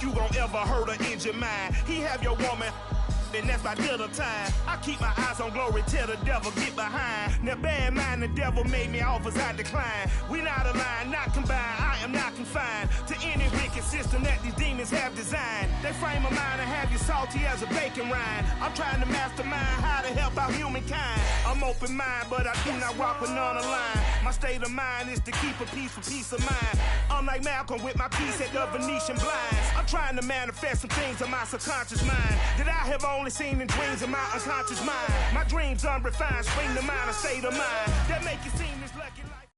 think you gon' ever hurt or injure mine. He have your woman, and that's by dinner time. I keep my eyes on glory till the devil get behind. Now bad mind, the devil made me offers I decline. We not aligned, not combined, I am not confined to any wicked system that these demons have designed. They frame a mind and have you salty as a bacon rind. I'm trying to mastermind how to help out humankind. I'm open mind, but I do not walk with none aligned. My state of mind is to keep a peaceful peace of mind. I'm like Malcolm with my piece at the Venetian blinds. I'm trying to manifest some things in my subconscious mind that I have only seen in dreams in my unconscious mind. My dreams unrefined, spring to mind, a state of mind that make you seem this lucky life.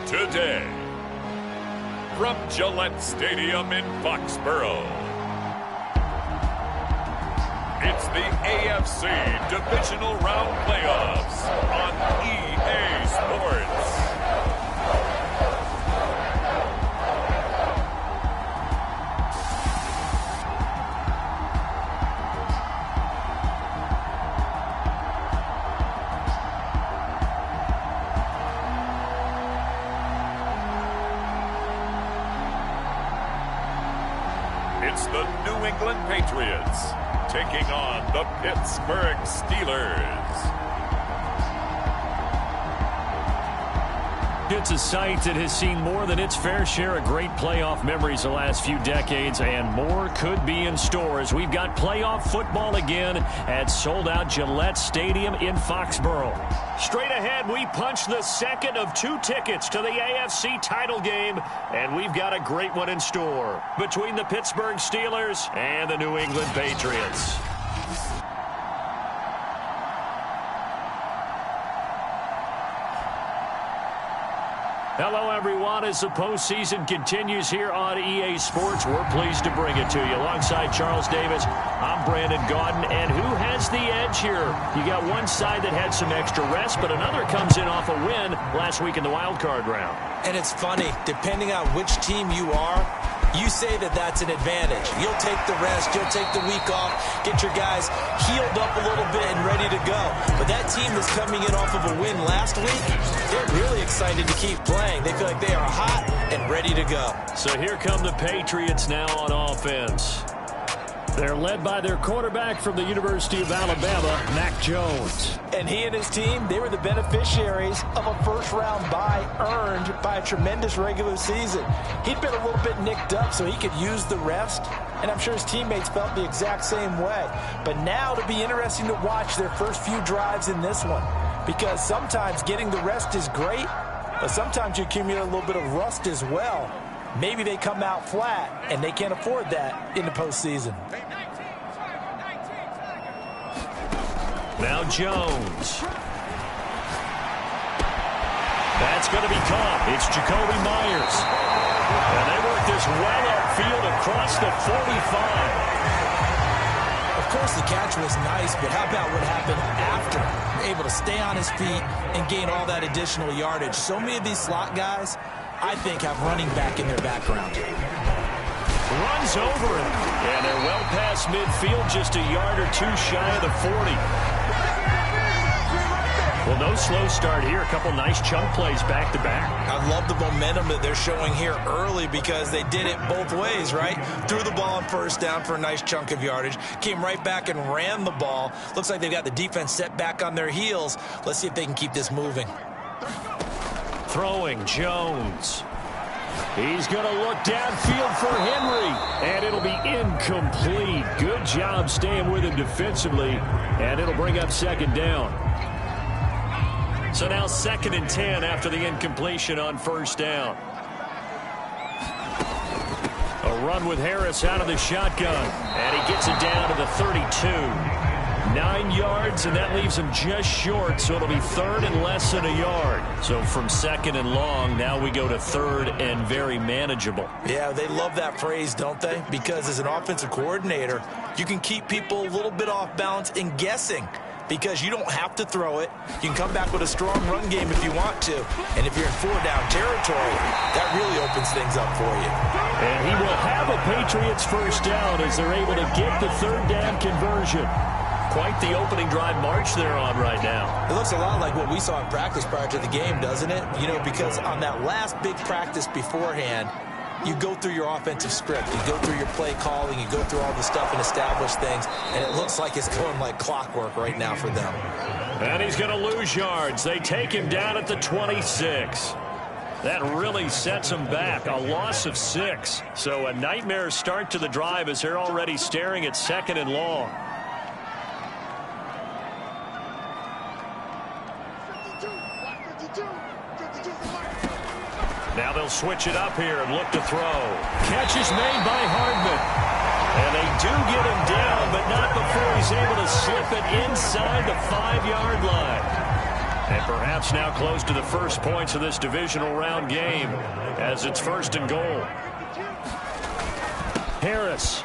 Today, from Gillette Stadium in Foxborough, it's the AFC Divisional Round Playoffs on EA Sports. It's the New England Patriots taking on the Pittsburgh Steelers. It's a sight that has seen more than its fair share of great playoff memories the last few decades, and more could be in store as we've got playoff football again at sold-out Gillette Stadium in Foxborough. Straight ahead, we punch the second of 2 tickets to the AFC title game, and we've got a great one in store between the Pittsburgh Steelers and the New England Patriots. Hello, everyone. As the postseason continues here on EA Sports, we're pleased to bring it to you. Alongside Charles Davis, I'm Brandon Gaudin. And who has the edge here? You got one side that had some extra rest, but another comes in off a win last week in the wild card round. And it's funny, depending on which team you are, you say that that's an advantage. You'll take the rest, you'll take the week off, get your guys healed up a little bit and ready to go. But that team that's coming in off of a win last week, they're really excited to keep playing. They feel like they are hot and ready to go. So here come the Patriots now on offense. They're led by their quarterback from the University of Alabama, Mac Jones. And he and his team, they were the beneficiaries of a first-round bye earned by a tremendous regular season. He'd been a little bit nicked up, so he could use the rest. And I'm sure his teammates felt the exact same way. But now it'll be interesting to watch their first few drives in this one. Because sometimes getting the rest is great, but sometimes you accumulate a little bit of rust as well. Maybe they come out flat, and they can't afford that in the postseason. Now Jones. That's going to be caught. It's Jacoby Myers. And they work this well upfield across the 45. Of course, the catch was nice, but how about what happened after? Able to stay on his feet and gain all that additional yardage. So many of these slot guys, I think, have running back in their background. Runs over him. And they're well past midfield, just a yard or two shy of the 40. Well, no slow start here. A couple nice chunk plays back-to-back. I love the momentum that they're showing here early because they did it both ways, right? Threw the ball on first down for a nice chunk of yardage. Came right back and ran the ball. Looks like they've got the defense set back on their heels. Let's see if they can keep this moving. Throwing Jones. He's going to look downfield for Henry, and it'll be incomplete. Good job staying with him defensively, and it'll bring up second down. So now 2nd and 10 after the incompletion on first down. A run with Harris out of the shotgun, and he gets it down to the 32. 9 yards, and that leaves him just short, so it'll be 3rd and less than a yard. So from 2nd and long, now we go to 3rd and very manageable. Yeah, they love that phrase, don't they? Because as an offensive coordinator, you can keep people a little bit off balance and guessing. Because you don't have to throw it. You can come back with a strong run game if you want to. And if you're in 4-down territory, that really opens things up for you. And he will have a Patriots first down as they're able to get the 3rd down conversion. quite the opening drive march they're on right now. It looks a lot like what we saw in practice prior to the game, doesn't it? You know, because on that last big practice beforehand, you go through your offensive script. You go through your play calling. You go through all the stuff and establish things. And it looks like it's going like clockwork right now for them. And he's going to lose yards. They take him down at the 26. That really sets them back. A loss of 6. So a nightmare start to the drive as they're already staring at 2nd and long. Now they'll switch it up here and look to throw. Catch is made by Hardman. And they do get him down, but not before he's able to slip it inside the 5-yard line. And perhaps now close to the first points of this divisional round game as it's 1st and goal. Harris.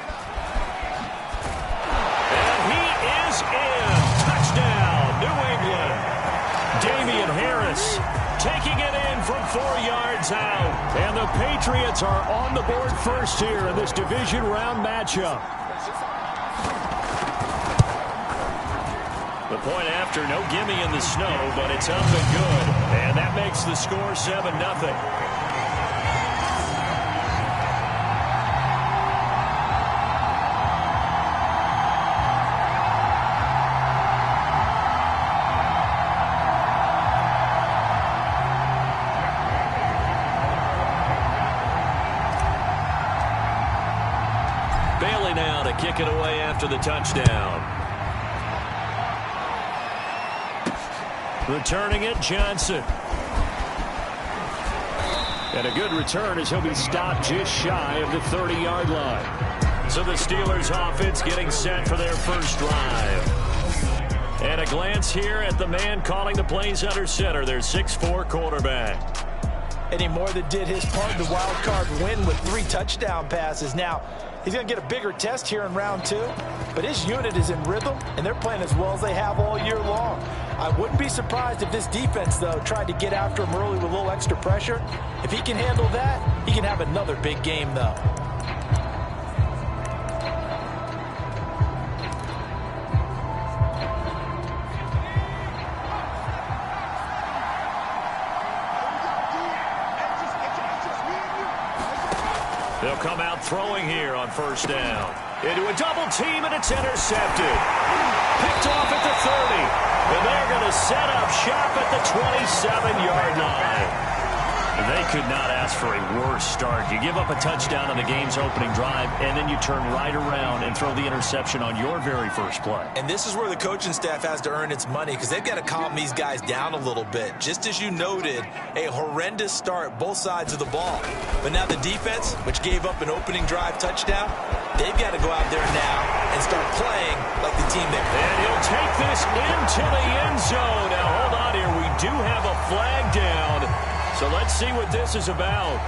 And he is in. Touchdown, New England. Damian Harris taking it in from 4 yards out. And the Patriots are on the board first here in this division round matchup. The point after, no gimme in the snow, but it's up and good. And that makes the score 7-0. Bailey now to kick it away after the touchdown. Returning it, Johnson. And a good return as he'll be stopped just shy of the 30-yard line. So the Steelers offense getting set for their first drive. And a glance here at the man calling the plays under center, their 6'4" quarterback. And he more than did his part in the wild card win with 3 touchdown passes. Now, he's going to get a bigger test here in round 2, but his unit is in rhythm, and they're playing as well as they have all year long. I wouldn't be surprised if this defense, though, tried to get after him early with a little extra pressure. If he can handle that, he can have another big game, though. They'll come out throwing here on 1st down. Into a double team, and it's intercepted. Picked off at the 30. And they're going to set up shop at the 27-yard line. They could not ask for a worse start. You give up a touchdown on the game's opening drive, and then you turn right around and throw the interception on your very first play. And this is where the coaching staff has to earn its money because they've got to calm these guys down a little bit. Just as you noted, a horrendous start both sides of the ball. But now the defense, which gave up an opening drive touchdown, they've got to go out there now and start playing like the team they play. And he'll take this into the end zone. Now, hold on here. We do have a flag down. So let's see what this is about.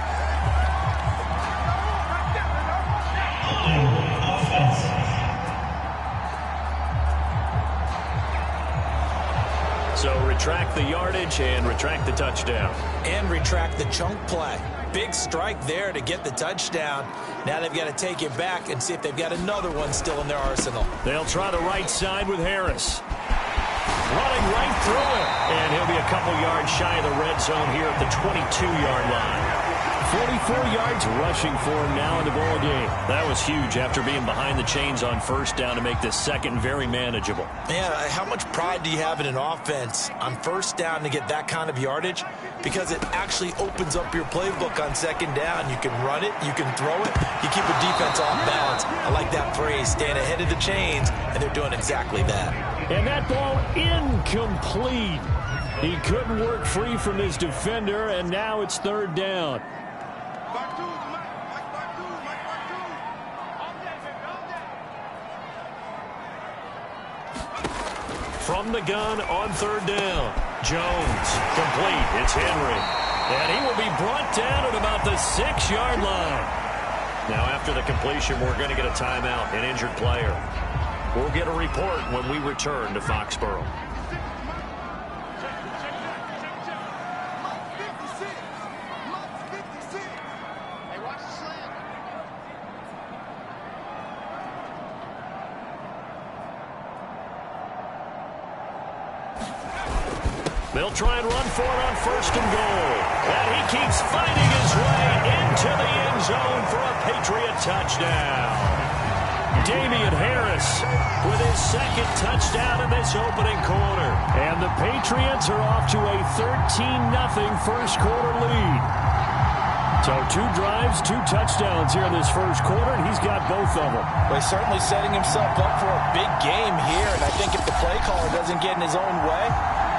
So retract the yardage and retract the touchdown. And retract the chunk play. Big strike there to get the touchdown. Now they've got to take it back and see if they've got another one still in their arsenal. They'll try the right side with Harris. Running right through it. And he'll be a couple yards shy of the red zone here at the 22-yard line. 44 yards rushing for him now in the ball game. That was huge after being behind the chains on 1st down to make this second very manageable. Yeah, how much pride do you have in an offense on 1st down to get that kind of yardage? Because it actually opens up your playbook on 2nd down. You can run it, you can throw it, you keep a defense off balance. I like that phrase, staying ahead of the chains, and they're doing exactly that. And that ball incomplete. He couldn't work free from his defender, and now it's 3rd down. From the gun on 3rd down. Jones, complete. It's Henry. And he will be brought down at about the 6-yard line. Now, after the completion, we're going to get a timeout, an injured player. We'll get a report when we return to Foxborough. They'll try and run for it on 1st and goal. And he keeps fighting his way into the end zone for a Patriot touchdown. Damian Harris with his 2nd touchdown in this opening quarter. And the Patriots are off to a 13-0 first quarter lead. So 2 drives, 2 touchdowns here in this first quarter, and he's got both of them. Well, he's certainly setting himself up for a big game here, and I think if the play caller doesn't get in his own way,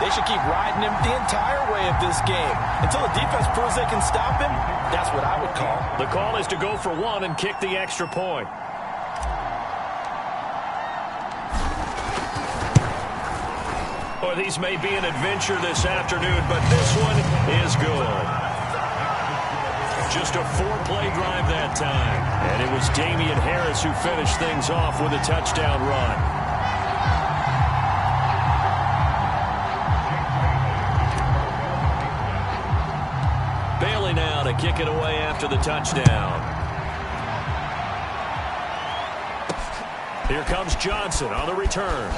they should keep riding him the entire way of this game. Until the defense proves they can stop him, that's what I would call. The call is to go for 1 and kick the extra point. Well, these may be an adventure this afternoon, but this one is good. Just a 4-play drive that time. And it was Damian Harris who finished things off with a touchdown run. Bailey now to kick it away after the touchdown. Here comes Johnson on the return.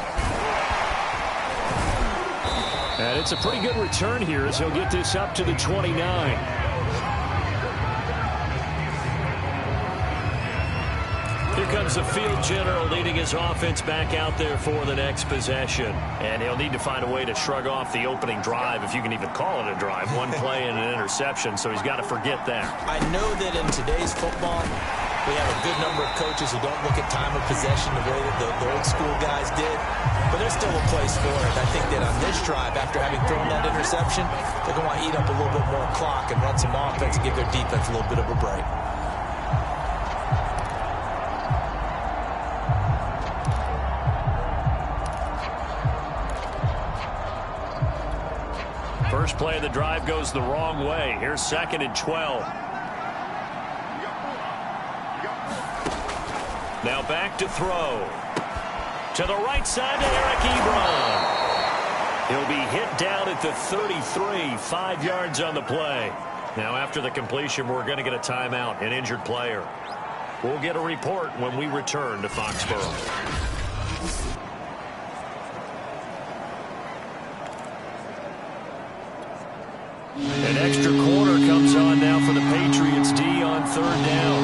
And it's a pretty good return here as he'll get this up to the 29. Here comes the field general leading his offense back out there for the next possession. And he'll need to find a way to shrug off the opening drive, if you can even call it a drive. 1 play and an interception, so he's got to forget that. I know that in today's football, we have a good number of coaches who don't look at time of possession the way that the old school guys did. But there's still a place for it. I think that on this drive, after having thrown that interception, they're going to want to eat up a little bit more clock and run some offense and give their defense a little bit of a break. First play of the drive goes the wrong way. Here's 2nd and 12. Now back to throw. To the right side to Eric Ebron. He'll be hit down at the 33, 5 yards on the play. Now after the completion, we're going to get a timeout, an injured player. We'll get a report when we return to Foxborough. An extra quarter comes on now for the Patriots D on 3rd down.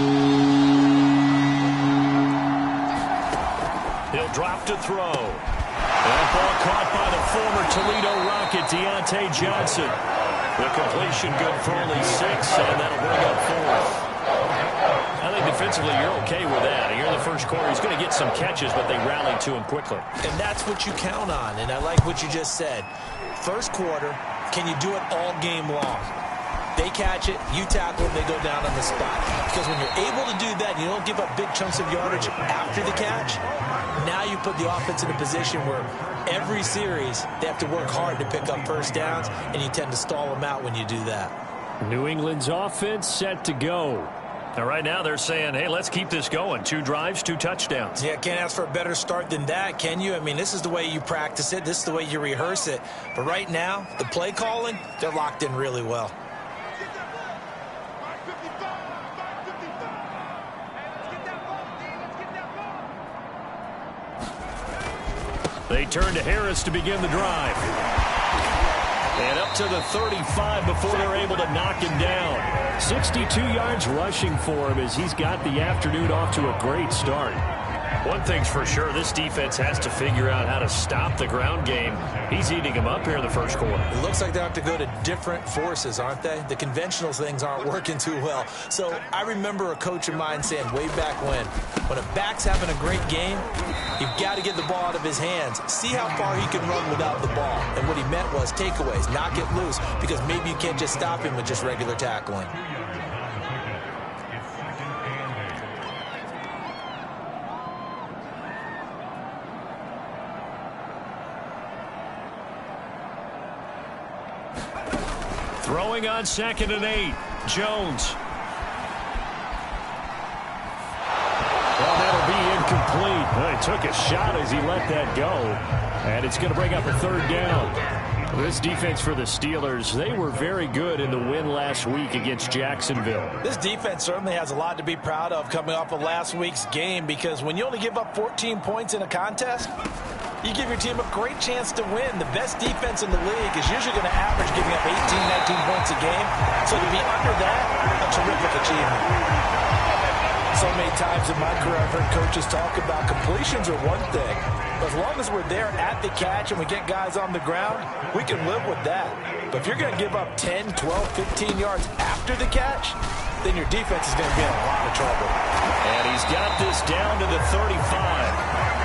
He'll drop to throw. That ball caught by the former Toledo Rocket, Deontay Johnson. The completion good for only 6, and that'll bring up 4th. I think defensively you're okay with that. Here in the first quarter, he's going to get some catches, but they rallied to him quickly. And that's what you count on, and I like what you just said. First quarter, can you do it all game long? They catch it, you tackle it, they go down on the spot. Because when you're able to do that, you don't give up big chunks of yardage after the catch. Now you put the offense in a position where every series they have to work hard to pick up first downs, and you tend to stall them out when you do that. New England's offense set to go. Now right now they're saying, hey, let's keep this going. 2 drives, 2 touchdowns. Yeah, can't ask for a better start than that, can you? I mean, this is the way you practice it. This is the way you rehearse it. But right now, the play calling, they're locked in really well. They turn to Harris to begin the drive. And up to the 35 before they're able to knock him down. 62 yards rushing for him as he's got the afternoon off to a great start. One thing's for sure, this defense has to figure out how to stop the ground game. He's eating them up here in the first quarter. It looks like they have to go to different forces, aren't they? The conventional things aren't working too well. So I remember a coach of mine saying way back when a back's having a great game, you've got to get the ball out of his hands. See how far he can run without the ball. And what he meant was takeaways, not get loose, because maybe you can't just stop him with just regular tackling. Throwing on 2nd and 8, Jones. Well, that'll be incomplete. Well, he took a shot as he let that go. And it's going to bring up a 3rd down. This defense for the Steelers, they were very good in the win last week against Jacksonville. This defense certainly has a lot to be proud of coming off of last week's game, because when you only give up 14 points in a contest, You give your team a great chance to win. The best defense in the league is usually going to average giving up 18, 19 points a game. So to be under that, a terrific achievement. So many times in my career, I've heard coaches talk about completions are one thing. But as long as we're there at the catch and we get guys on the ground, we can live with that. But if you're going to give up 10, 12, 15 yards after the catch, then your defense is going to be in a lot of trouble. And he's got this down to the 35.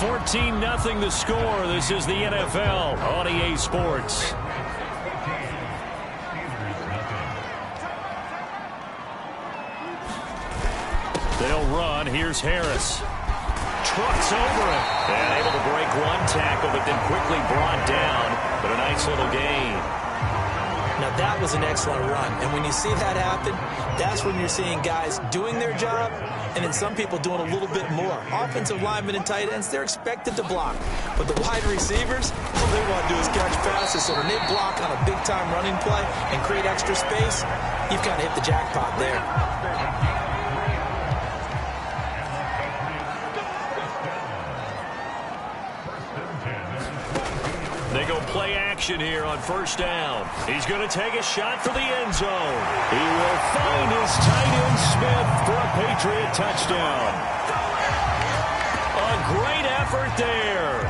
14-0 the score. This is the NFL on EA Sports. They'll run. Here's Harris. Trucks over it. And able to break one tackle, but then quickly brought down. But a nice little gain. Now, that was an excellent run. And when you see that happen, that's when you're seeing guys doing their job and then some people doing a little bit more. Offensive linemen and tight ends, they're expected to block. But the wide receivers, all they want to do is catch passes. So when they block on a big-time running play and create extra space, you've kind of hit the jackpot there. They go play action here on first down. He's going to take a shot for the end zone. He will find his tight end Smith for a Patriot touchdown. A great effort there.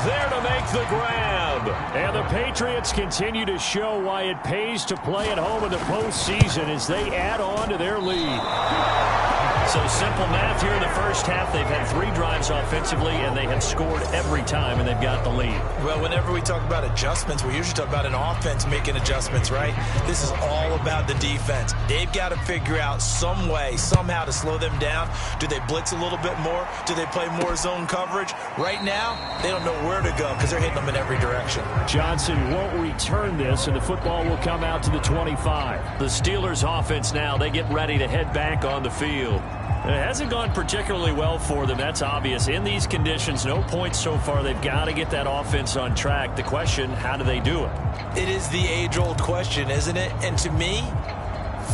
There to make the grab. And the Patriots continue to show why it pays to play at home in the postseason as they add on to their lead. So simple math here in the first half. They've had 3 drives offensively, and they have scored every time, and they've got the lead. Well, whenever we talk about adjustments, we usually talk about an offense making adjustments, right? This is all about the defense. They've got to figure out some way, somehow to slow them down. Do they blitz a little bit more? Do they play more zone coverage? Right now, they don't know where to go because they're hitting them in every direction. Johnson won't return this, and the football will come out to the 25. The Steelers' offense now, they get ready to head back on the field. It hasn't gone particularly well for them. That's obvious. In these conditions, no points so far. They've got to get that offense on track. The question, how do they do it? It is the age-old question, isn't it? And to me,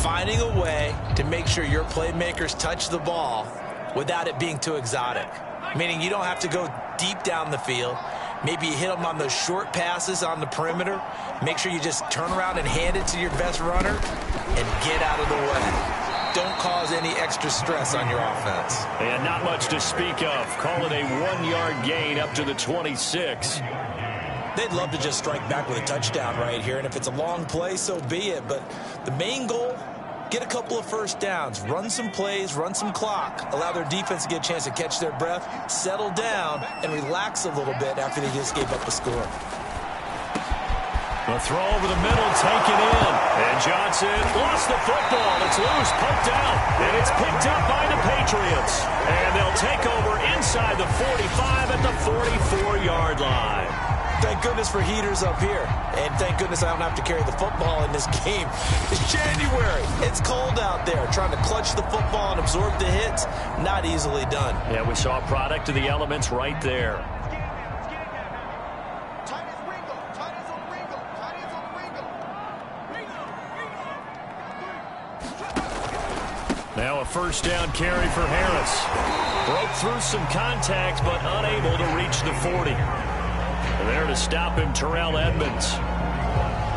finding a way to make sure your playmakers touch the ball without it being too exotic. Meaning you don't have to go deep down the field. Maybe you hit them on those short passes on the perimeter. Make sure you just turn around and hand it to your best runner and get out of the way. Don't cause any extra stress on your offense. And not much to speak of. Call it a 1-yard gain up to the 26. They'd love to just strike back with a touchdown right here. And if it's a long play, so be it. But the main goal, get a couple of first downs. Run some plays, run some clock. Allow their defense to get a chance to catch their breath, settle down, and relax a little bit after they just gave up a score. A throw over the middle, taken in. And Johnson lost the football. It's loose, poked out. And it's picked up by the Patriots. And they'll take over inside the 45 at the 44-yard line. Thank goodness for heaters up here. And thank goodness I don't have to carry the football in this game. It's January. It's cold out there. Trying to clutch the football and absorb the hits, not easily done. Yeah, we saw a product of the elements right there. Now a first down carry for Harris. Broke through some contact, but unable to reach the 40. And there to stop him, Terrell Edmonds.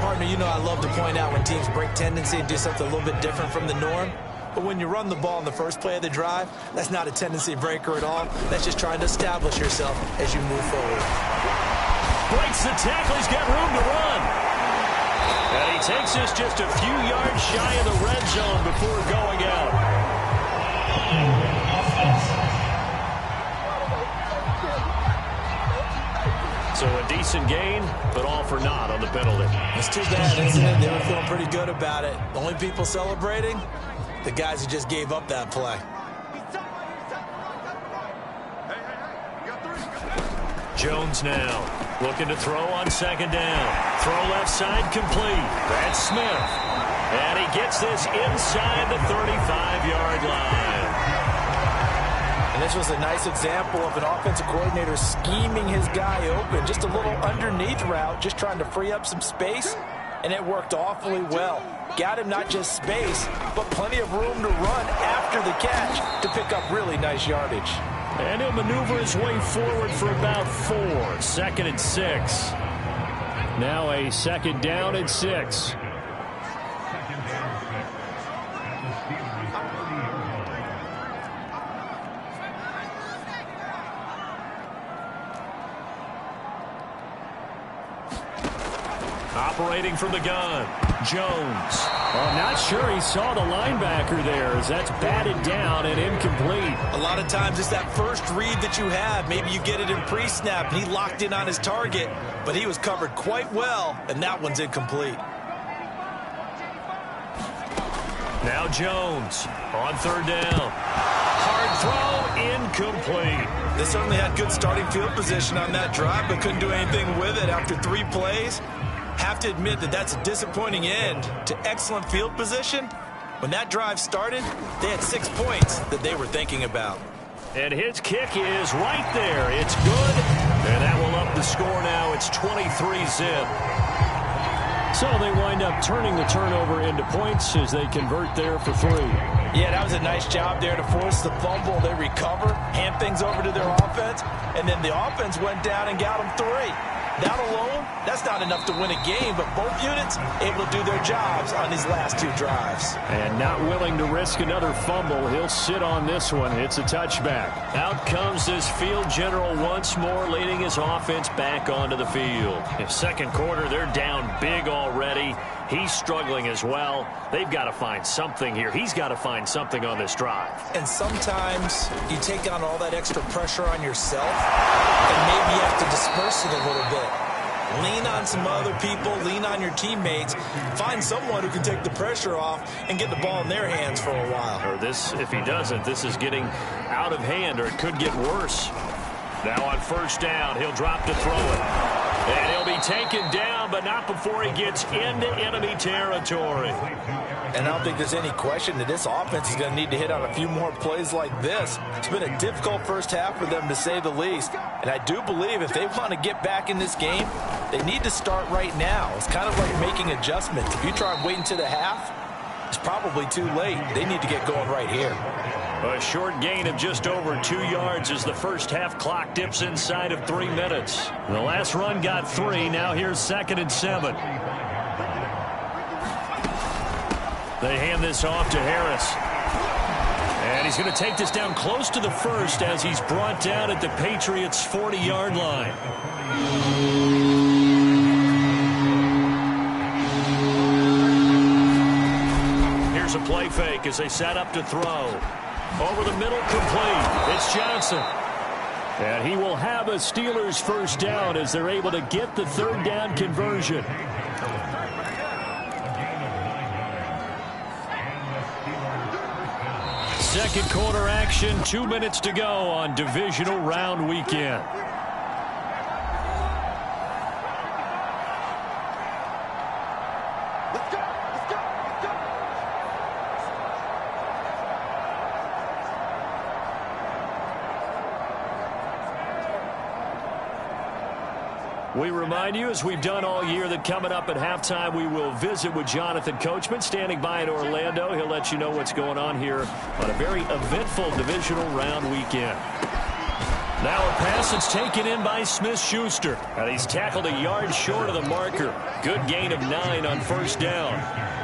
Partner, you know I love to point out when teams break tendency and do something a little bit different from the norm. But when you run the ball in the first play of the drive, that's not a tendency breaker at all. That's just trying to establish yourself as you move forward. Breaks the tackle. He's got room to run. And he takes us just a few yards shy of the red zone before going out. So a decent gain, but all for naught on the penalty. It's too bad, isn't it? They were feeling pretty good about it. The only people celebrating, the guys who just gave up that play. Jones now looking to throw on second down. Throw left side complete. That's Smith. And he gets this inside the 35-yard line. And this was a nice example of an offensive coordinator scheming his guy open. Just a little underneath route, just trying to free up some space. and it worked awfully well. Got him not just space, but plenty of room to run after the catch to pick up really nice yardage. And he'll maneuver his way forward for about 4. 2nd and 6. Now a 2nd down and 6. Operating from the gun, Jones. I'm not sure he saw the linebacker there as that's batted down and incomplete. A lot of times it's that first read that you have. Maybe you get it in pre-snap and he locked in on his target, but he was covered quite well, and that one's incomplete. Now Jones on 3rd down. Hard throw, incomplete. They certainly had good starting field position on that drive, but couldn't do anything with it after 3 plays. Have to admit that that's a disappointing end to excellent field position. When that drive started, they had 6 points that they were thinking about. And his kick is right there. It's good, and that will up the score now. It's 23-zip. So they wind up turning the turnover into points as they convert there for 3. Yeah, that was a nice job there to force the fumble. They recover, hand things over to their offense, and then the offense went down and got them 3. That alone, that's not enough to win a game, but both units able to do their jobs on these last 2 drives. And not willing to risk another fumble. He'll sit on this one. It's a touchback. Out comes this field general once more, leading his offense back onto the field. In 2nd quarter, they're down big already. He's struggling as well. They've got to find something here. He's got to find something on this drive. And sometimes you take on all that extra pressure on yourself, and maybe you have to disperse it a little bit. Lean on some other people, lean on your teammates, find someone who can take the pressure off and get the ball in their hands for a while. Or this, if he doesn't, this is getting out of hand, or it could get worse. Now on 1st down, he'll drop to throw it. And he'll be taken down, but not before he gets into enemy territory. And I don't think there's any question that this offense is going to need to hit on a few more plays like this. It's been a difficult first half for them, to say the least. And I do believe if they want to get back in this game, they need to start right now. It's kind of like making adjustments. If you try and wait until the half, it's probably too late. They need to get going right here. A short gain of just over 2 yards as the first half clock dips inside of 3 minutes. The last run got 3. Now here's 2nd and 7. They hand this off to Harris. And he's going to take this down close to the 1st as he's brought down at the Patriots' 40-yard line. Here's a play fake as they set up to throw. Over the middle, complete. It's Johnson. And he will have a Steelers 1st down as they're able to get the 3rd down conversion. Second quarter action, 2 minutes to go on divisional round weekend. We remind you, as we've done all year, that coming up at halftime, we will visit with Jonathan Coachman, standing by in Orlando. He'll let you know what's going on here on a very eventful divisional round weekend. Now a pass that's taken in by Smith-Schuster. And he's tackled a yard short of the marker. Good gain of 9 on 1st down.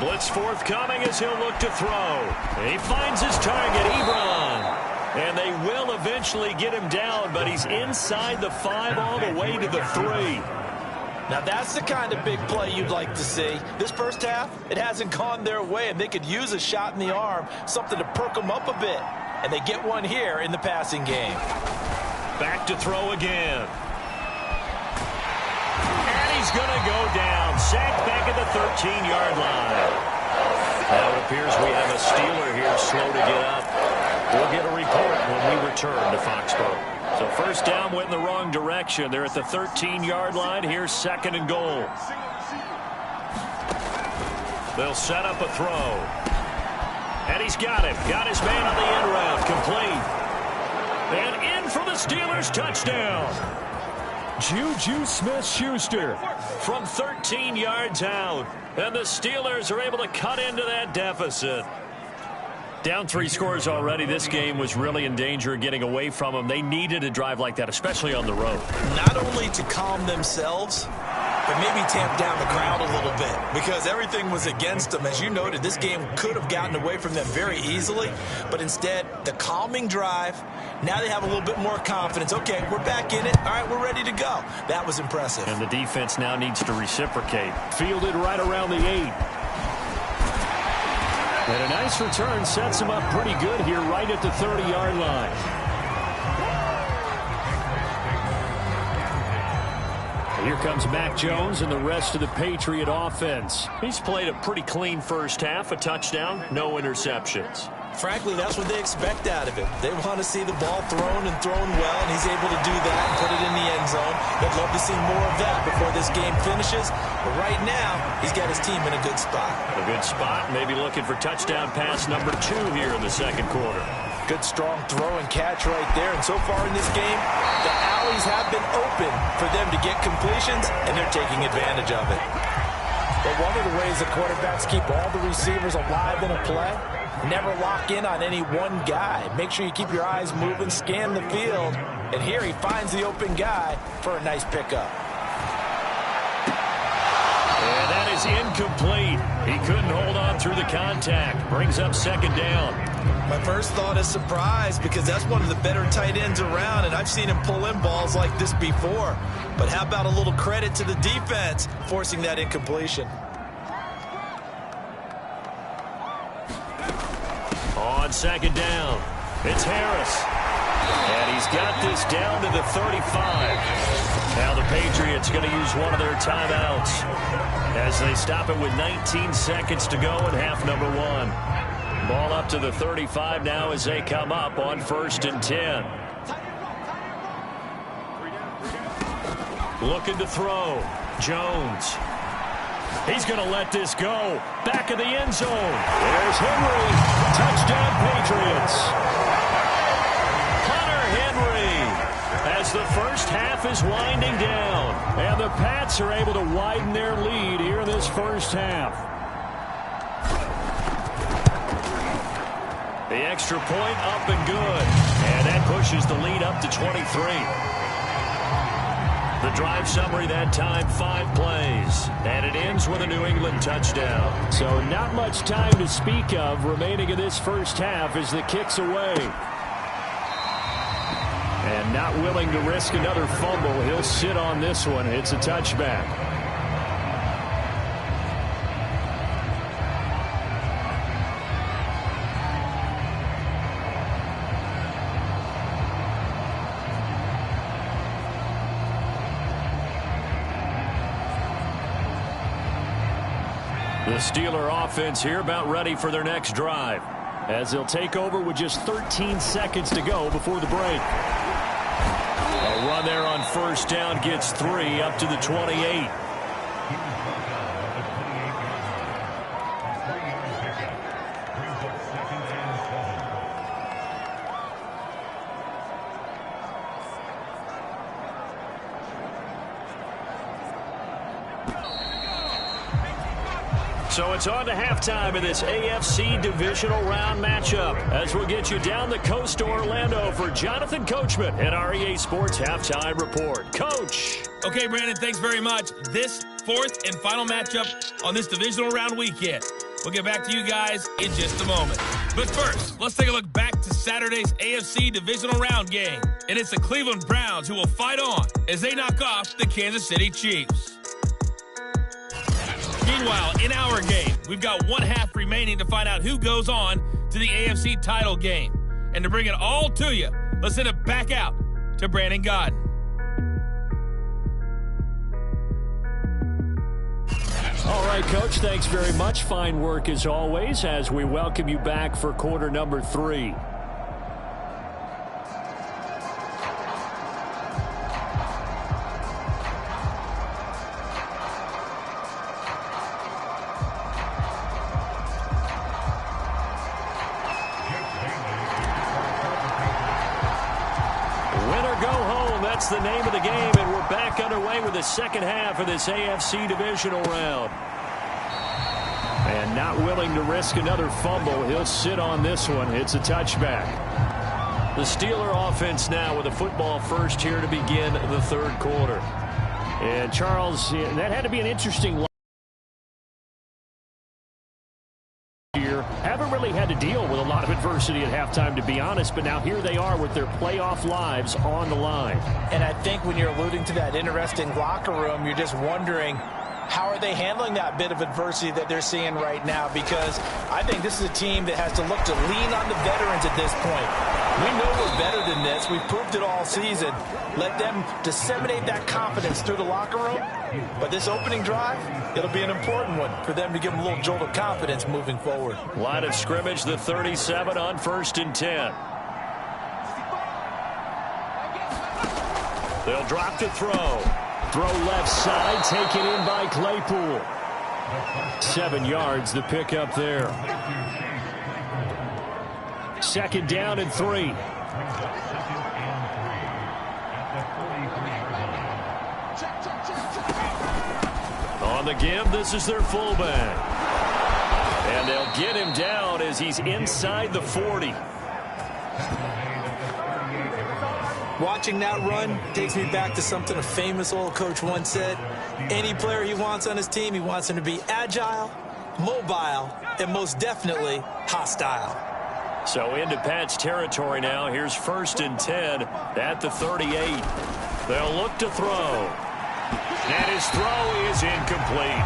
Blitz forthcoming as he'll look to throw. He finds his target, Ebron. And they will eventually get him down, but he's inside the 5 all the way to the 3. Now that's the kind of big play you'd like to see. This first half, it hasn't gone their way, and they could use a shot in the arm, something to perk them up a bit. And they get one here in the passing game. Back to throw again. He's going to go down. Sacked back at the 13-yard line. Now it appears we have a Steeler here slow to get up. We'll get a report when we return to Foxborough. So 1st down went in the wrong direction. They're at the 13-yard line. Here's 2nd and goal. They'll set up a throw. And he's got him. Got his man on the end route. Complete. And in for the Steelers touchdown. Juju Smith-Schuster from 13 yards out. And the Steelers are able to cut into that deficit. Down 3 scores already. This game was really in danger of getting away from them. They needed a drive like that, especially on the road. Not only to calm themselves, but maybe tamp down the crowd a little bit, because everything was against them. As you noted, this game could have gotten away from them very easily, but instead, the calming drive, now they have a little bit more confidence. Okay, we're back in it. All right, we're ready to go. That was impressive. And the defense now needs to reciprocate. Fielded right around the 8. And a nice return sets him up pretty good here right at the 30-yard line. Here comes Mac Jones and the rest of the Patriot offense. He's played a pretty clean first half, a touchdown, no interceptions. Frankly, that's what they expect out of him. They want to see the ball thrown and thrown well, and he's able to do that and put it in the end zone. They'd love to see more of that before this game finishes. But right now, he's got his team in a good spot. A good spot, maybe looking for touchdown pass number 2 here in the second quarter. Good, strong throw and catch right there. And so far in this game, the alleys have been open for them to get completions, and they're taking advantage of it. But one of the ways the quarterbacks keep all the receivers alive in a play, never lock in on any one guy. Make sure you keep your eyes moving, scan the field. And here he finds the open guy for a nice pickup. And that is incomplete. He couldn't hold on through the contact. Brings up second down. My first thought is surprise, because that's one of the better tight ends around, and I've seen him pull in balls like this before. But how about a little credit to the defense forcing that incompletion? On second down, it's Harris. And he's got this down to the 35. Now the Patriots going to use one of their timeouts as they stop it with 19 seconds to go in half number 1. Ball up to the 35 now as they come up on 1st and 10. Looking to throw. Jones. He's going to let this go. Back of the end zone. There's Henry. Touchdown, Patriots. Hunter Henry, as the first half is winding down. And the Pats are able to widen their lead here in this first half. The extra point up and good. And that pushes the lead up to 23. The drive summary that time, 5 plays. And it ends with a New England touchdown. So not much time to speak of remaining in this first half as the kick's away. And not willing to risk another fumble. He'll sit on this one. It's a touchback. The Steeler offense here about ready for their next drive, as they'll take over with just 13 seconds to go before the break. A run there on first down gets 3 up to the 28. So it's on to halftime of this AFC divisional round matchup, as we'll get you down the coast to Orlando for Jonathan Coachman at our EA Sports Halftime Report. Coach. Okay, Brandon, thanks very much. This 4th and final matchup on this divisional round weekend. We'll get back to you guys in just a moment. But first, let's take a look back to Saturday's AFC divisional round game. And it's the Cleveland Browns who will fight on as they knock off the Kansas City Chiefs. Meanwhile, in our game, we've got 1 half remaining to find out who goes on to the AFC title game. And to bring it all to you, let's send it back out to Brandon Godden. All right, Coach, thanks very much. Fine work as always as we welcome you back for quarter number 3. That's the name of the game, and we're back underway with the second half of this AFC divisional round. And not willing to risk another fumble. He'll sit on this one. It's a touchback. The Steeler offense now with a football first here to begin the third quarter. And Charles, that had to be an interesting year. Haven't really had to deal with a lot of adversity at halftime, to be honest, but now here they are with their playoff lives on the line. And I think when you're alluding to that interesting locker room, you're just wondering, how are they handling that bit of adversity that they're seeing right now? Because I think this is a team that has to look to lean on the veterans at this point. We know we're better than this. We've proved it all season. Let them disseminate that confidence through the locker room. But this opening drive, it'll be an important one for them to give them a little jolt of confidence moving forward. Line of scrimmage, the 37 on 1st and 10. They'll drop to throw. Throw left side, taken in by Claypool. 7 yards, the pickup there. 2nd down and 3. On the give, this is their fullback. And they'll get him down as he's inside the 40. Watching that run takes me back to something a famous old coach once said. Any player he wants on his team, he wants him to be agile, mobile, and most definitely hostile. So into Pat's territory now. Here's 1st and 10 at the 38. They'll look to throw. And his throw is incomplete.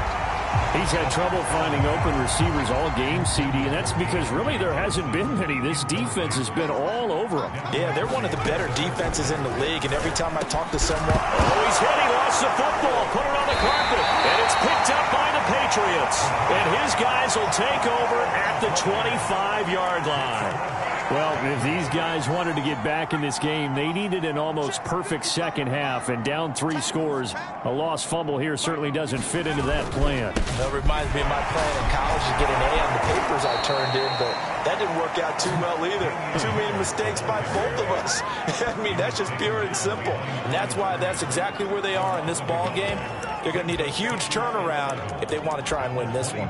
He's had trouble finding open receivers all game, CD, and that's because really there hasn't been many. This defense has been all over them. Yeah, they're one of the better defenses in the league, and every time I talk to someone... Oh, he's hit. He lost the football. Put it on the carpet. And it's picked up by the Patriots. And his guys will take over at the 25-yard line. Well, if these guys wanted to get back in this game, they needed an almost perfect second half, and down 3 scores. A lost fumble here certainly doesn't fit into that plan. That reminds me of my plan in college to get an A on the papers I turned in, but that didn't work out too well either. Too many mistakes by both of us. I mean, that's just pure and simple. And that's why that's exactly where they are in this ball game. They're going to need a huge turnaround if they want to try and win this one.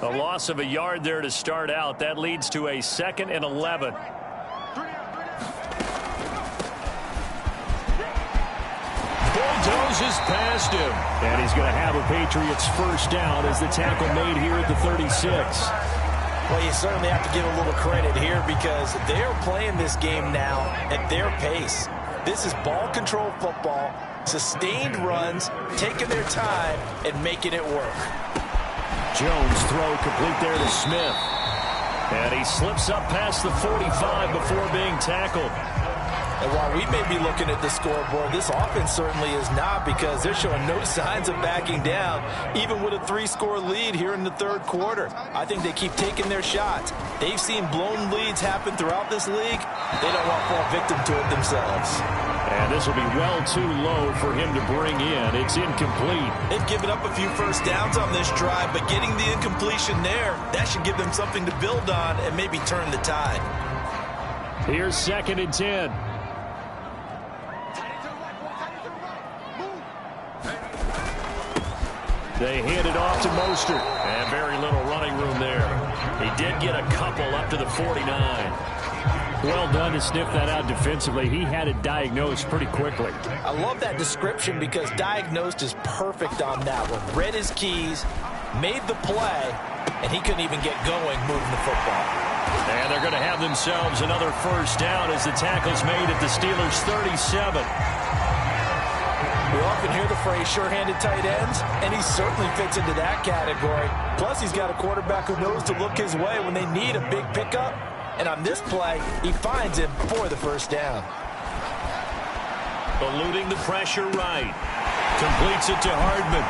A loss of a yard there to start out. That leads to a 2nd and 11. Bulldozes past him. And he's going to have a Patriots first down as the tackle made here at the 36. Well, you certainly have to give a little credit here because they're playing this game now at their pace. This is ball control football, sustained runs, taking their time and making it work. Jones throw complete there to Smith. And he slips up past the 45 before being tackled. And while we may be looking at the scoreboard, this offense certainly is not because they're showing no signs of backing down, even with a 3-score lead here in the third quarter. I think they keep taking their shots. They've seen blown leads happen throughout this league. They don't want to fall victim to it themselves. And this will be well too low for him to bring in. It's incomplete. They've given up a few first downs on this drive, but getting the incompletion there, that should give them something to build on and maybe turn the tide. Here's 2nd and 10. They hand it off to Mostert. And very little running room there. He did get a couple up to the 49. Well done to sniff that out defensively. He had it diagnosed pretty quickly. I love that description because diagnosed is perfect on that one. Read his keys, made the play, and he couldn't even get going moving the football. And they're going to have themselves another first down as the tackle's made at the Steelers' 37. We often hear the phrase sure-handed tight ends, and he certainly fits into that category. Plus, he's got a quarterback who knows to look his way when they need a big pickup. And on this play, he finds him for the first down. Eluding the pressure right. Completes it to Hardman.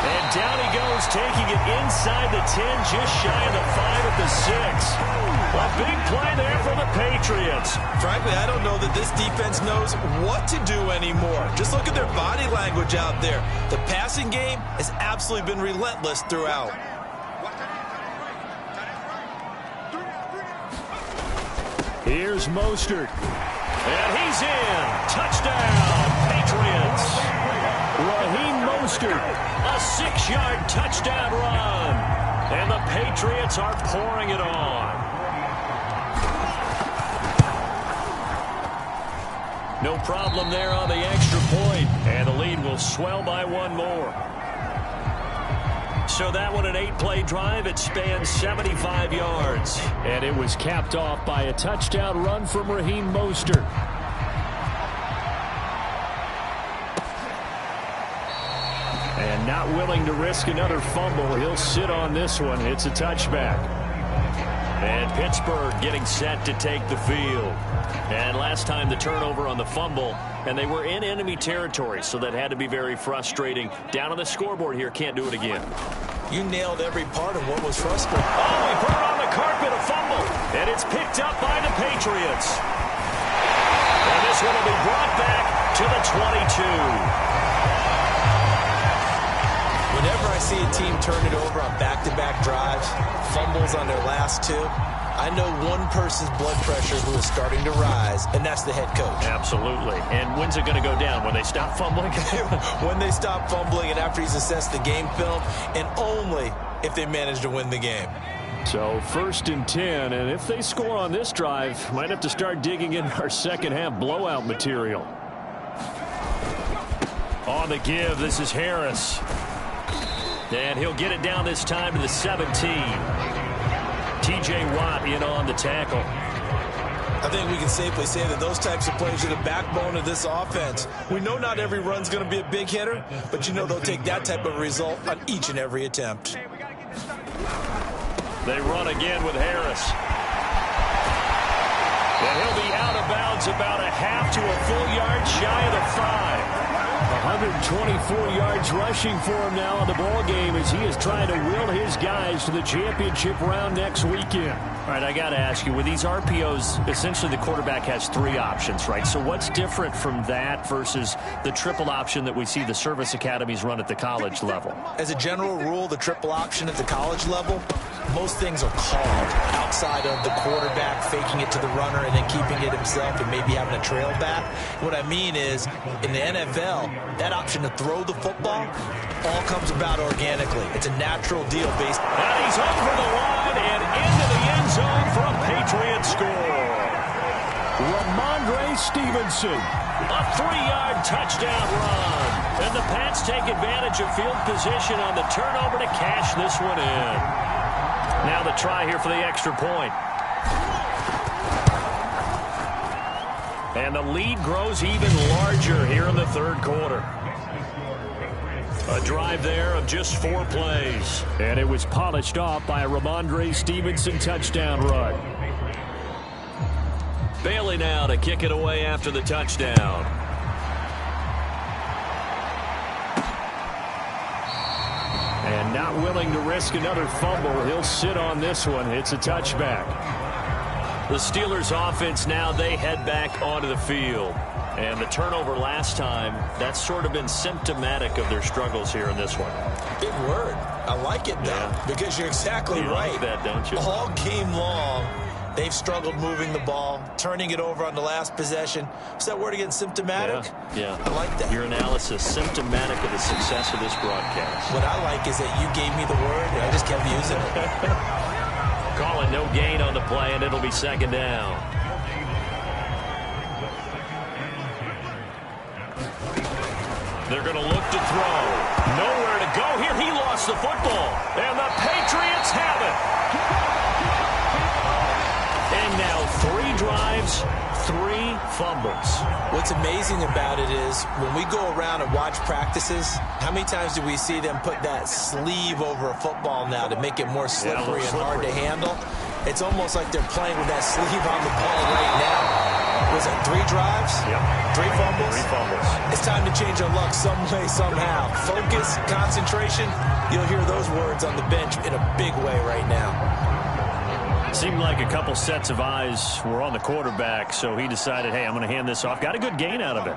And down he goes, taking it inside the 10, just shy of the 5 at the 6. A big play there for the Patriots. Frankly, I don't know that this defense knows what to do anymore. Just look at their body language out there. The passing game has absolutely been relentless throughout. Here's Mostert. And he's in. Touchdown, Patriots. Raheem Mostert, a 6-yard touchdown run. And the Patriots are pouring it on. No problem there on the extra point. And the lead will swell by one more. So that one, an 8-play drive. It spans 75 yards. And it was capped off by a touchdown run from Raheem Mostert. And not willing to risk another fumble. He'll sit on this one. It's a touchback. And Pittsburgh getting set to take the field. And last time the turnover on the fumble, and they were in enemy territory, so that had to be very frustrating. Down on the scoreboard here, can't do it again. You nailed every part of what was frustrating. Oh, he put it on the carpet, a fumble. And it's picked up by the Patriots. And this one will be brought back to the 22. Whenever I see a team turn it over on back-to-back drives, fumbles on their last two, I know one person's blood pressure who is starting to rise, and that's the head coach. Absolutely. And when's it going to go down? When they stop fumbling? When they stop fumbling and after he's assessed the game film, and only if they manage to win the game. So 1st and 10, and if they score on this drive, might have to start digging in our second-half blowout material. On the give, this is Harris. And he'll get it down this time to the 17. T.J. Watt in on the tackle. I think we can safely say that those types of plays are the backbone of this offense. We know not every run's going to be a big hitter, but you know they'll take that type of result on each and every attempt. They run again with Harris. And he'll be out of bounds about a half to a full yard shy of the 5. 124 yards rushing for him now in the ball game as he is trying to will his guys to the championship round next weekend. All right, I got to ask you, with these RPOs, essentially the quarterback has 3 options, right? So what's different from that versus the triple option that we see the service academies run at the college level? As a general rule, the triple option at the college level, most things are called outside of the quarterback faking it to the runner and then keeping it himself and maybe having a trail back. What I mean is, in the NFL, that option to throw the football all comes about organically. It's a natural deal based. And he's over the line and into the end zone for a Patriot score. Ramondre Stevenson. A 3-yard touchdown run. And the Pats take advantage of field position on the turnover to cash this one in. Now the try here for the extra point. And the lead grows even larger here in the 3rd quarter. A drive there of just 4 plays. And it was polished off by a Ramondre Stevenson touchdown run. Bailey now to kick it away after the touchdown. And not willing to risk another fumble. He'll sit on this one. It's a touchback. The Steelers offense now, they head back onto the field. And the turnover last time, that's sort of been symptomatic of their struggles here in this one. Big word. I like it, though, because you're exactly right. You like that, don't you? All game long, they've struggled moving the ball, turning it over on the last possession. Is that word again, symptomatic? Yeah. I like that. Your analysis, symptomatic of the success of this broadcast. What I like is that you gave me the word, and I just kept using it. Calling no gain on the play, and it'll be 2nd down. They're going to look to throw. Nowhere to go here. He lost the football. And the Patriots have it. And now 3 drives, 3 fumbles. What's amazing about it is when we go around and watch practices, how many times do we see them put that sleeve over a football now to make it more slippery and hard to handle? It's almost like they're playing with that sleeve on the ball right now. Was it 3 drives? Yep. 3 fumbles? 3 fumbles. It's time to change our luck some way, somehow. Focus, concentration, you'll hear those words on the bench in a big way right now. Seemed like a couple sets of eyes were on the quarterback, so he decided, hey, I'm going to hand this off. Got a good gain out of it.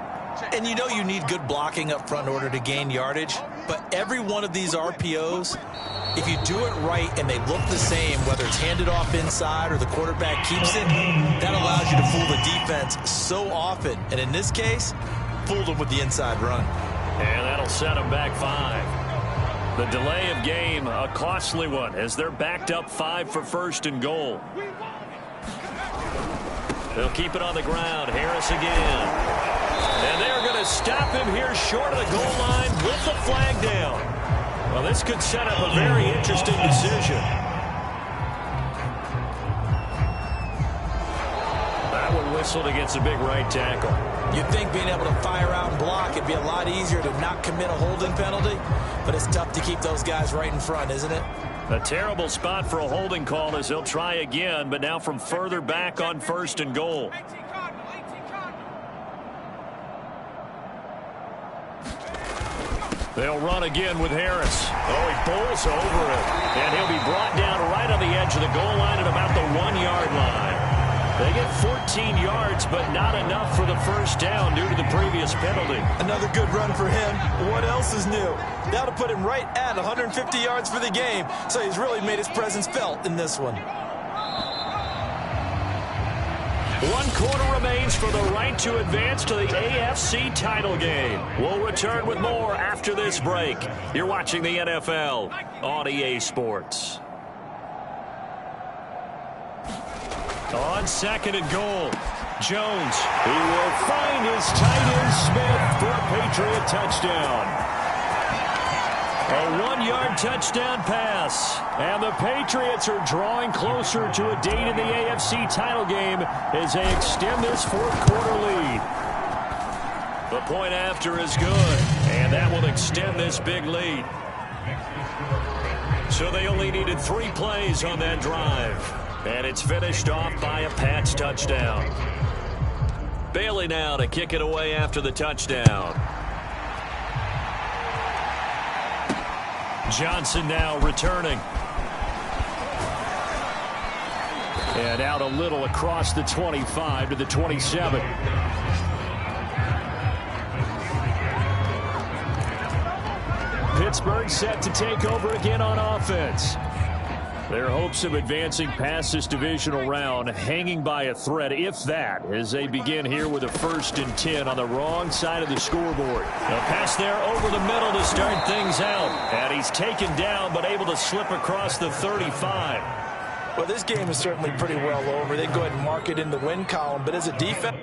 And you know you need good blocking up front in order to gain yardage. But every one of these RPOs, if you do it right and they look the same, whether it's handed off inside or the quarterback keeps it, that allows you to fool the defense so often. And in this case, fooled them with the inside run. And that'll set them back 5. The delay of game, a costly one, as they're backed up 5 for first and goal. They'll keep it on the ground. Harris again. And they're going to stop him here short of the goal line with the flag down. Well, this could set up a very interesting decision. That one whistled against a big right tackle. You'd think being able to fire out and block, it'd be a lot easier to not commit a holding penalty, but it's tough to keep those guys right in front, isn't it? A terrible spot for a holding call as he'll try again, but now from further back on first and goal. They'll run again with Harris. Oh, he bowls over it. And he'll be brought down right on the edge of the goal line at about the 1-yard line. They get 14 yards, but not enough for the first down due to the previous penalty. Another good run for him. What else is new? That'll put him right at 150 yards for the game, so he's really made his presence felt in this one. 1 quarter remains for the right to advance to the AFC title game. We'll return with more after this break. You're watching the NFL on EA Sports. On second and goal, Jones. He will find his tight end Smith for a Patriot touchdown. A 1-yard touchdown pass. And the Patriots are drawing closer to a date in the AFC title game as they extend this 4th quarter lead. The point after is good, and that will extend this big lead. So they only needed 3 plays on that drive. And it's finished off by a Pats touchdown. Bailey now to kick it away after the touchdown. Johnson now returning. And out a little across the 25 to the 27. Pittsburgh set to take over again on offense. Their hopes of advancing past this divisional round hanging by a thread, if that, as they begin here with a 1st and 10 on the wrong side of the scoreboard. A pass there over the middle to start things out. And he's taken down but able to slip across the 35. Well, this game is certainly pretty well over. They go ahead and mark it in the win column, but as a defense...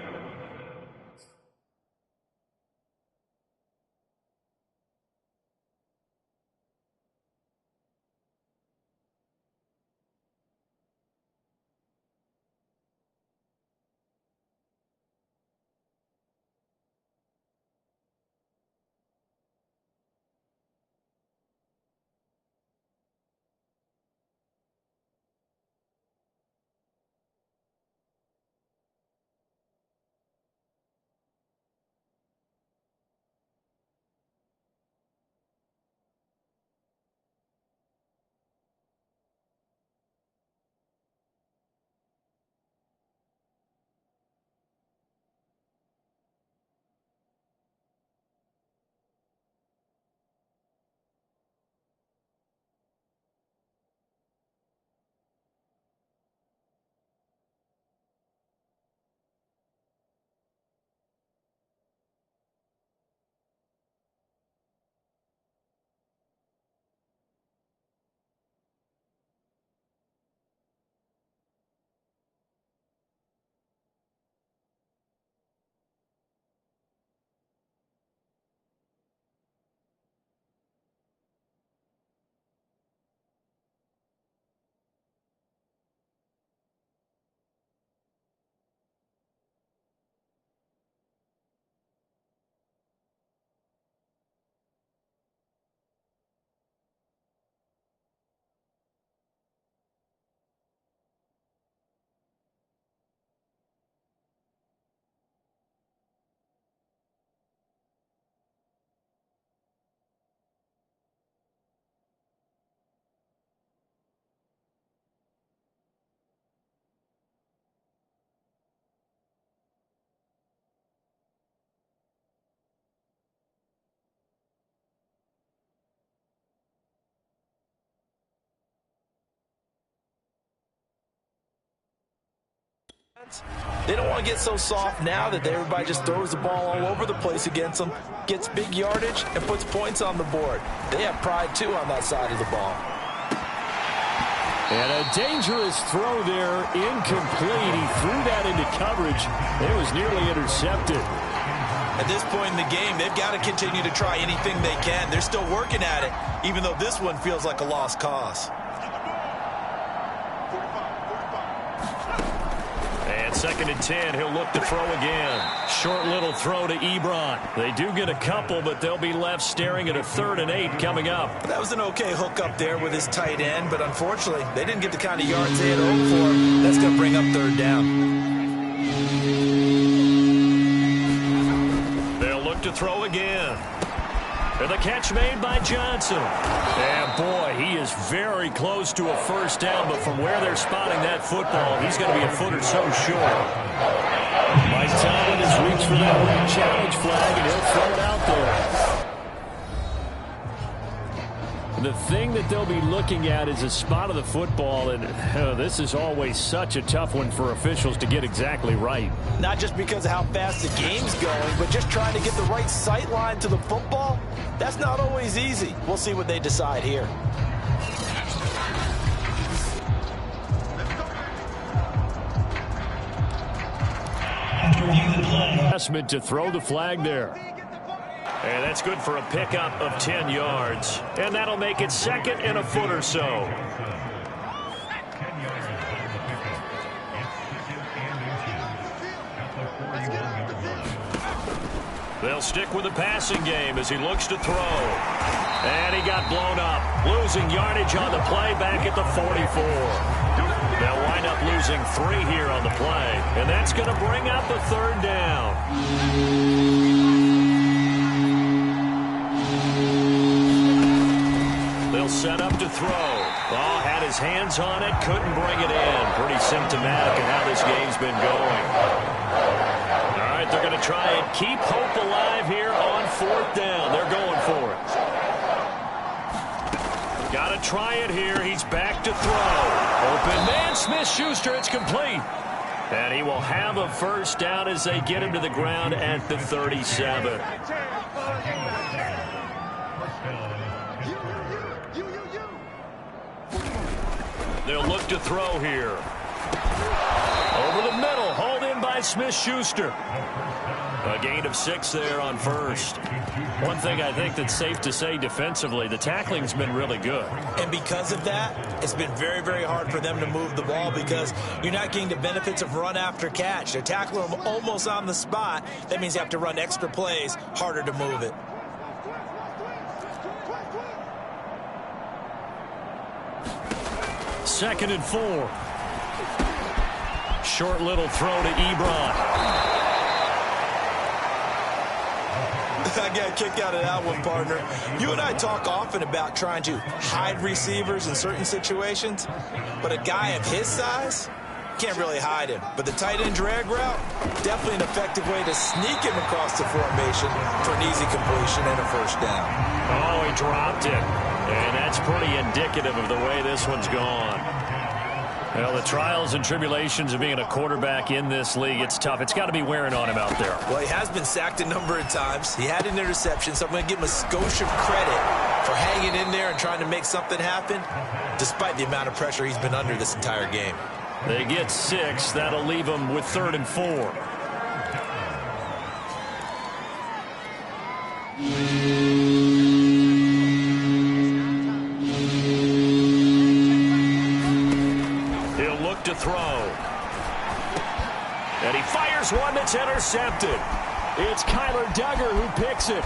They don't want to get so soft now that everybody just throws the ball all over the place against them, gets big yardage, and puts points on the board. They have pride, too, on that side of the ball. And a dangerous throw there, incomplete. He threw that into coverage. It was nearly intercepted. At this point in the game, they've got to continue to try anything they can. They're still working at it, even though this one feels like a lost cause. And 2nd and 10, he'll look to throw again. Short little throw to Ebron. They do get a couple, but they'll be left staring at a 3rd and 8 coming up. That was an okay hook up there with his tight end, but unfortunately, they didn't get the kind of yards they had hoped for. That's going to bring up 3rd down. They'll look to throw again. And the catch made by Johnson. And boy, he is very close to a 1st down, but from where they're spotting that football, he's going to be a foot or so short. Mike Tomlin has reached for that red challenge flag, and he'll throw it out there. The thing that they'll be looking at is a spot of the football, and this is always such a tough one for officials to get exactly right. Not just because of how fast the game's going, but just trying to get the right sight line to the football. That's not always easy. We'll see what they decide here. Investment to throw the flag there. And that's good for a pickup of 10 yards. And that'll make it 2nd and a foot or so. They'll stick with the passing game as he looks to throw. And he got blown up. Losing yardage on the play back at the 44. They'll wind up losing 3 here on the play. And that's going to bring up a 3rd down. They'll set up to throw. Oh, had his hands on it, couldn't bring it in. Pretty symptomatic of how this game's been going. All right, they're going to try and keep hope alive here on 4th down. They're going for it. Got to try it here. He's back to throw. Open man, Smith-Schuster. It's complete. And he will have a 1st down as they get him to the ground at the 37. They'll look to throw here. Over the middle, hauled in by Smith-Schuster. A gain of 6 there on 1st. One thing I think that's safe to say defensively, the tackling's been really good. And because of that, it's been very, very hard for them to move the ball because you're not getting the benefits of run after catch. They're tackling them almost on the spot. That means you have to run extra plays, harder to move it. Second and 4. Short little throw to Ebron. I got a kick out of that one, partner. You and I talk often about trying to hide receivers in certain situations, but a guy of his size can't really hide him. But the tight end drag route, definitely an effective way to sneak him across the formation for an easy completion and a 1st down. Oh, he dropped it. And that's pretty indicative of the way this one's gone. Well, the trials and tribulations of being a quarterback in this league, it's tough. It's got to be wearing on him out there. Well, he has been sacked a number of times. He had an interception, so I'm going to give him a skosh of credit for hanging in there and trying to make something happen, despite the amount of pressure he's been under this entire game. They get 6. That'll leave them with 3rd and 4. To throw. And he fires one that's intercepted. It's Kyler Duggar who picks it.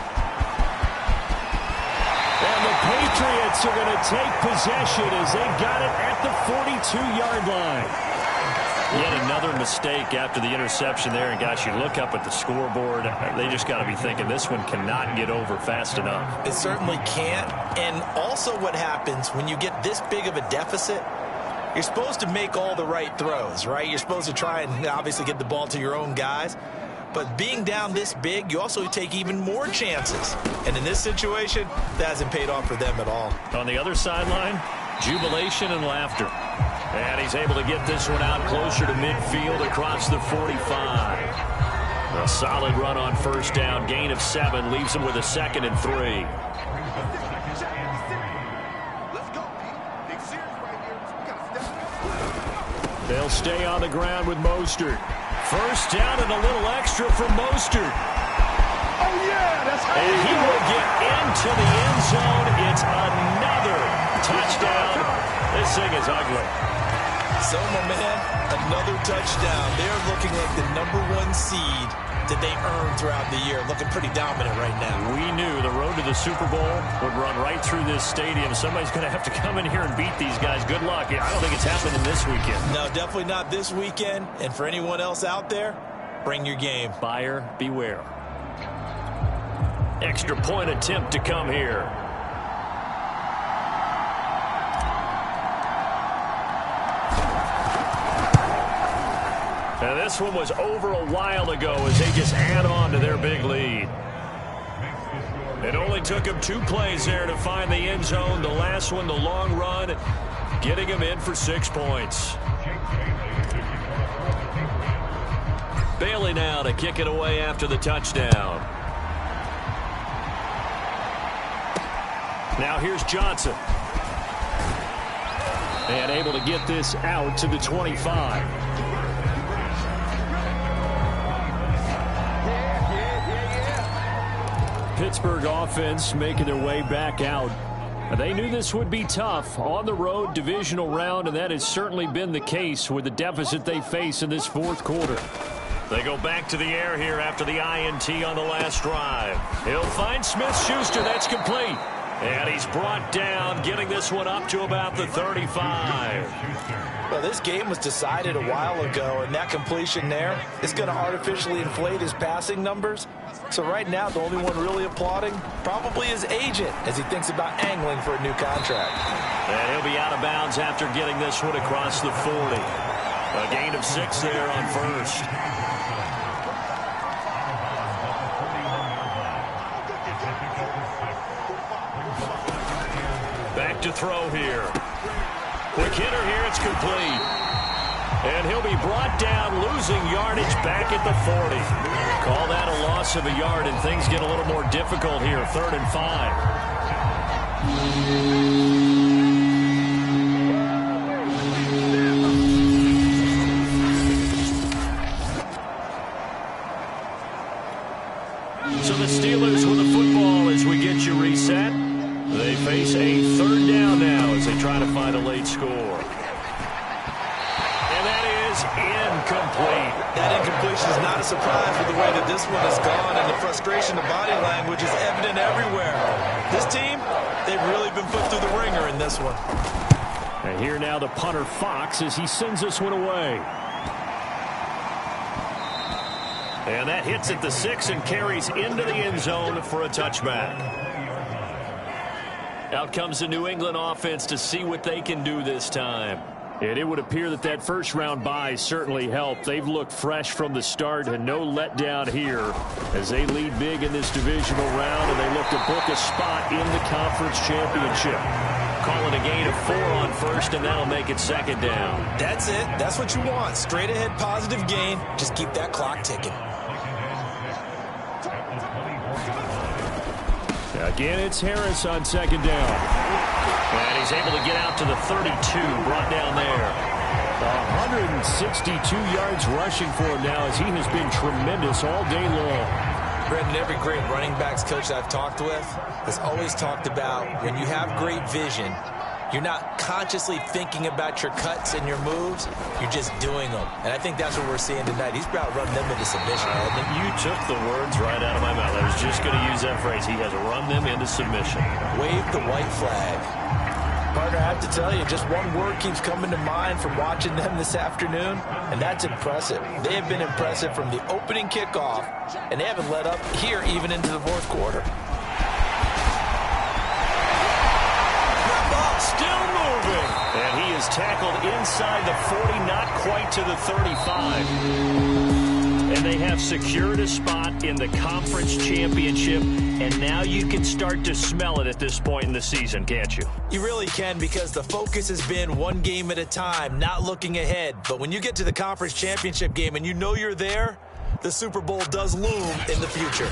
And the Patriots are going to take possession as they got it at the 42-yard line. Yet another mistake after the interception there. And, gosh, you look up at the scoreboard. They just got to be thinking this one cannot get over fast enough. It certainly can't. And also what happens when you get this big of a deficit, you're supposed to make all the right throws, right? You're supposed to try and obviously get the ball to your own guys. But being down this big, you also take even more chances. And in this situation, that hasn't paid off for them at all. On the other sideline, jubilation and laughter. And he's able to get this one out closer to midfield across the 45. A solid run on first down. Gain of 7 leaves him with a 2nd and 3. They'll stay on the ground with Mostert. First down and a little extra for Mostert. Oh, yeah, that's how And he will get into the end zone. It's another touchdown. This thing is ugly. So, my man, another touchdown. They're looking like the #1 seed that they earned throughout the year. Looking pretty dominant right now. We knew the road to the Super Bowl would run right through this stadium. Somebody's going to have to come in here and beat these guys. Good luck. I don't think it's happening this weekend. No, definitely not this weekend. And for anyone else out there, bring your game. Buyer beware. Extra point attempt to come here. And this one was over a while ago as they just add on to their big lead. It only took him 2 plays there to find the end zone. The last one, the long run, getting him in for 6 points. Bailey now to kick it away after the touchdown. Now here's Johnson. And able to get this out to the 25. Pittsburgh offense making their way back out. They knew this would be tough on the road, divisional round, and that has certainly been the case with the deficit they face in this 4th quarter. They go back to the air here after the INT on the last drive. He'll find Smith-Schuster. That's complete. And he's brought down, getting this one up to about the 35. Well, this game was decided a while ago, and that completion there is going to artificially inflate his passing numbers. So right now, the only one really applauding probably his agent as he thinks about angling for a new contract. And he'll be out of bounds after getting this one across the 40. A gain of 6 there on first. Back to throw here. Quick hitter here, it's complete. And he'll be brought down, losing yardage back at the 40. Call that a loss of a yard, and things get a little more difficult here. 3rd and 5. So the Steelers with the football as we get you reset. They face a 3rd down now as they try to find a late score. Incomplete. That incompletion is not a surprise with the way that this one has gone, and the frustration of body language is evident everywhere. This team, they've really been put through the ringer in this one. And here now the punter Fox as he sends this one away. And that hits at the 6 and carries into the end zone for a touchback. Out comes the New England offense to see what they can do this time. And it would appear that that first-round bye certainly helped. They've looked fresh from the start and no letdown here as they lead big in this divisional round, and they look to book a spot in the conference championship. Calling a gain of 4 on first, and that'll make it 2nd down. That's it. That's what you want. Straight ahead positive gain. Just keep that clock ticking. Again, it's Harris on 2nd down. And he's able to get out to the 32, brought down there. 162 yards rushing for him now as he has been tremendous all day long. Brendan, every great running backs coach I've talked with has always talked about when you have great vision, you're not consciously thinking about your cuts and your moves, you're just doing them. And I think that's what we're seeing tonight. He's about running them into submission. You took the words right out of my mouth. I was just going to use that phrase. He has run them into submission. Wave the white flag. Partner, I have to tell you, just one word keeps coming to mind from watching them this afternoon, and that's impressive. They have been impressive from the opening kickoff, and they haven't let up here even into the 4th quarter. Still moving. And he is tackled inside the 40, not quite to the 35. And they have secured a spot in the conference championship, and now you can start to smell it at this point in the season, can't you? You really can, because the focus has been one game at a time, not looking ahead. But when you get to the conference championship game and you know you're there, the Super Bowl does loom in the future.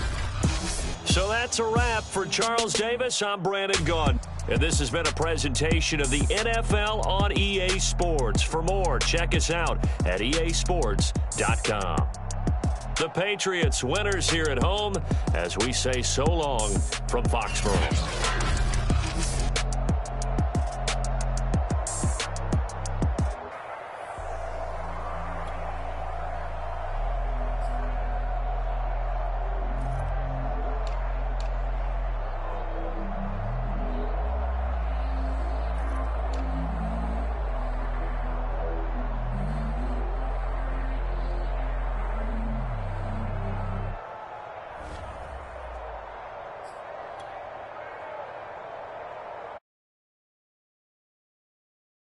So that's a wrap for Charles Davis. I'm Brandon Gaudin, and this has been a presentation of the NFL on EA Sports. For more, check us out at easports.com. The Patriots winners here at home as we say so long from Foxborough.